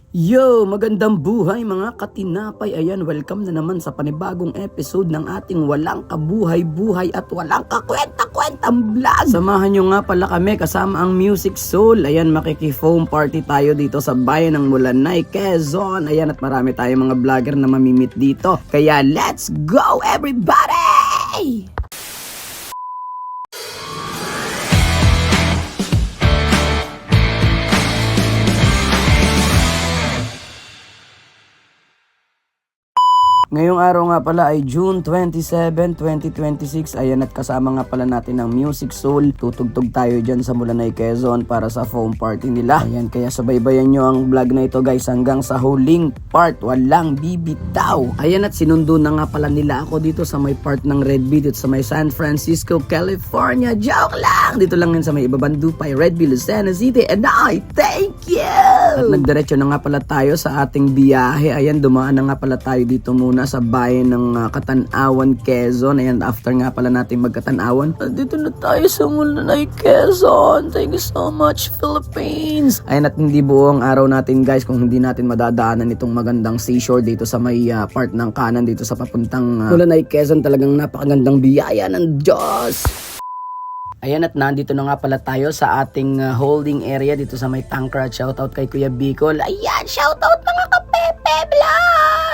Yo, magandang buhay mga katinapay. Ayan, welcome na naman sa panibagong episode ng ating walang kabuhay-buhay at walang kakwenta-kwentang vlog. Samahan nyo nga pala kami kasama ang Music Soul. Ayan, makiki-foam party tayo dito sa bayan ng Mulanay, Quezon. Ayan, at marami tayong mga vlogger na mamimit dito. Kaya let's go everybody! Ngayong araw nga pala ay June 27, 2026. Ayan, at kasama nga pala natin ang Music Soul. Tutugtog tayo dyan sa Mulanay, Quezon para sa foam party nila. Ayan, kaya subaybayan nyo ang vlog na ito guys hanggang sa huling part. Walang bibitaw. Ayan, at sinundo na nga pala nila ako dito sa may part ng Red Beach at sa may San Francisco, California. Joke lang! Dito lang yun sa may Ibabandupay, Red Beach, Lucena City. And I thank you! At nagdiretso na nga pala tayo sa ating biyahe. Ayan, dumaan na nga pala tayo dito muna sa bayan ng Katanawan, Quezon. Ayan, after nga pala natin magkatanawan, dito na tayo sa Mulanay, Quezon. Thank you so much, Philippines. Ayan, at hindi buong araw natin guys kung hindi natin madadaanan itong magandang seashore dito sa may part ng kanan dito sa papuntang Mulanay, Quezon. Talagang napakagandang biyaya ng Diyos. Ayan, at nandito na nga pala tayo sa ating holding area dito sa may tanker. At shoutout kay Kuya Bicol. Ayan, shoutout mga kapepe vlog!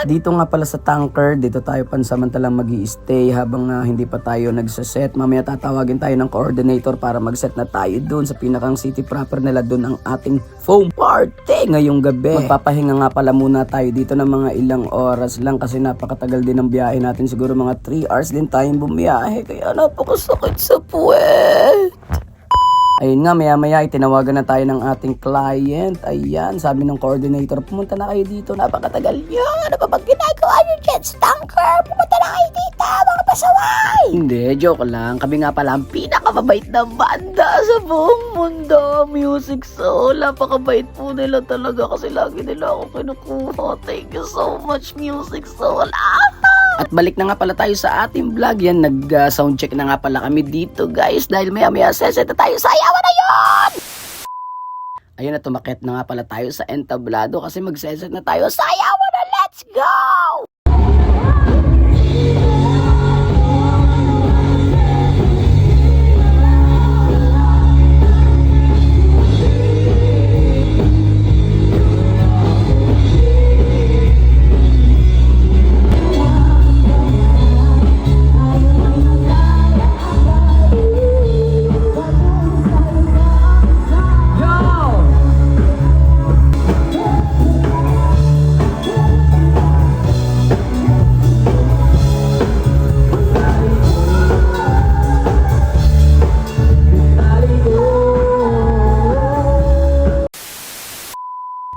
Dito nga pala sa tanker, dito tayo pansamantalang mag-i-stay habang hindi pa tayo nagsaset. Mamaya tatawagin tayo ng coordinator para mag-set na tayo dun sa pinakang city proper nila. Dun ang ating foam party ngayong gabi. Magpapahinga nga pala muna tayo dito ng mga ilang oras lang kasi napakatagal din ang biyahe natin. Siguro mga 3 hours din tayong bumiyahe. Kaya napakasakit sa puwet. Ayun nga, maya-maya itinawagan na tayo ng ating client. Ayan, sabi ng coordinator, pumunta na kayo dito, napakatagal nyo. Ano ba bang ginagawa nyo dyan sa tanker? Pumunta na kayo dito, mga pasaway! Hindi, joke lang. Kami nga pala ang pinakamabait na banda sa buong mundo. Music Soul, napakabait po nila talaga kasi lagi nila ako kinukuha. Thank you so much, Music Soul. At balik na nga pala tayo sa ating vlog. Yan, nag-soundcheck na nga pala kami dito guys. Dahil maya-maya seset na tayo sa ayawan na yun! Ayun, at tumakit na nga pala tayo sa entablado kasi mag-seset na tayo sa ayawan na. Let's go!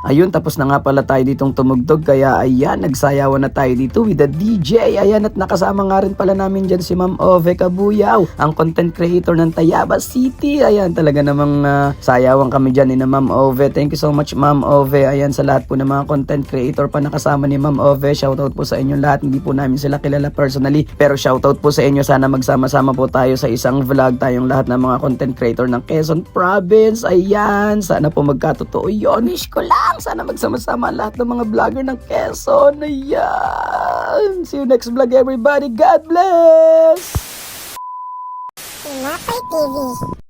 Ayun, tapos na nga pala tayo ditong tumugtog. Kaya ayan, nagsayawan na tayo dito with the DJ. Ayan, at nakasama nga rin pala namin dyan si Ma'am Ove Kabuyaw, ang content creator ng Tayabas City. Ayan, talaga namang sayawan kami dyan ni na Ma'am Ove. Thank you so much, Ma'am Ove. Ayan, sa lahat po ng mga content creator pa nakasama ni Ma'am Ove, shoutout po sa inyo lahat. Hindi po namin sila kilala personally, pero shoutout po sa inyo. Sana magsama-sama po tayo sa isang vlog, tayong lahat ng mga content creator ng Quezon Province. Ayan, sana po magkatotoo yun. Wish ko lang sana magsama-sama lahat ng mga vlogger ng Quezon. Ayan. See you next vlog everybody. God bless! Tinapay TV.